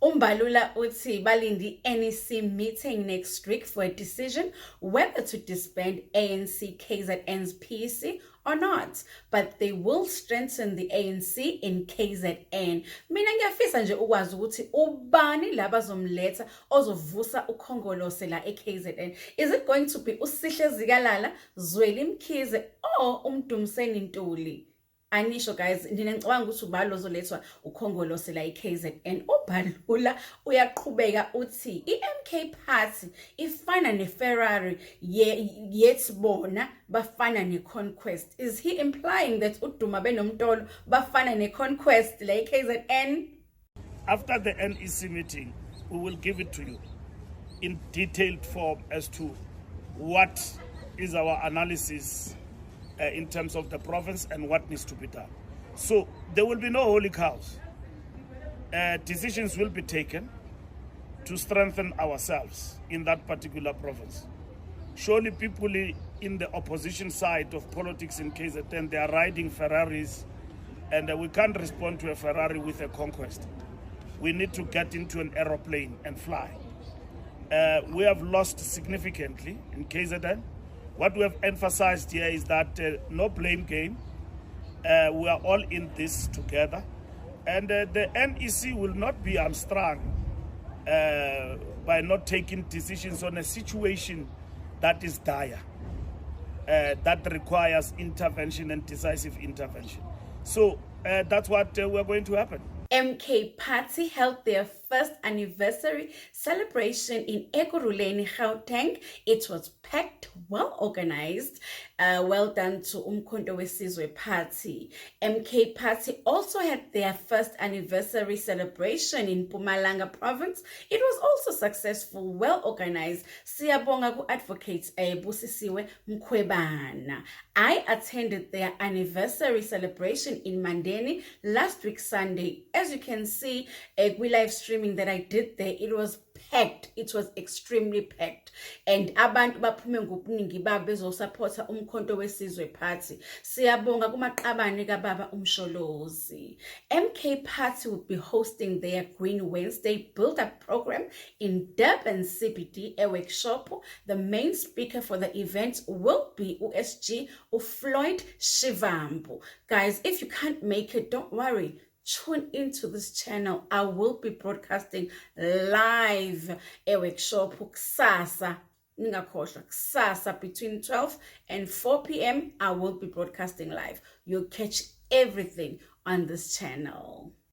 Umbalula uthi balindi NEC meeting next week for a decision whether to disband ANC KZN's PC or not, but they will strengthen the ANC in KZN. Mina ngiyafisa nje ukwazi ukuthi ubani labazomletha ozovusa ukhongolose la eKZN. Is it going to be uSihle Zikalala, Zweli Mkhize or uMdumiseni Ntuli? Anisho guys, ngicabanga ukuthi ubalo ozolethwa ukhongolose la eKZN. Ubalula uyaqhubeka uthi iMK Party ifana neFerrari yet bona bafana neConquest. Is he implying that uDuma benomtolo bafana neConquest la eKZN? After the NEC meeting, we will give it to you in detailed form as to what is our analysis in terms of the province and what needs to be done. So there will be no holy cows. Decisions will be taken to strengthen ourselves in that particular province. Surely people in the opposition side of politics in KZN, they are riding Ferraris, and we can't respond to a Ferrari with a Conquest. We need to get into an aeroplane and fly. We have lost significantly in KZN. What we have emphasized here is that no blame game. We are all in this together. And the NEC will not be hamstrung by not taking decisions on a situation that is dire, that requires intervention and decisive intervention. So that's what we're going to happen. MK Party held their first anniversary celebration in Ekurhuleni, Gauteng. It was packed, well organized. Well done to Umkhonto weSizwe Party. MK Party also had their first anniversary celebration in Mpumalanga province. It was also successful, well organized. Siyabonga ku-advocate Busisiwe Mkhwebana. I attended their anniversary celebration in Mandeni last week Sunday. As you can see, we live streaming that I did there, it was packed. It was extremely packed. And abantu baphume ngobuningi babo bezosupporta Umkhonto weSizwe Party. Siyabonga kumaqabane kababa uMsholozi. MK Party will be hosting their Green Wednesday build-up program in Durban CBD, a workshop. The main speaker for the event will be USG Floyd Shivambu. Guys, if you can't make it, don't worry. Tune into this channel. I will be broadcasting live a workshop kusasa. Ningakhohlwa kusasa between 12 and 4 p.m. I will be broadcasting live. You'll catch everything on this channel.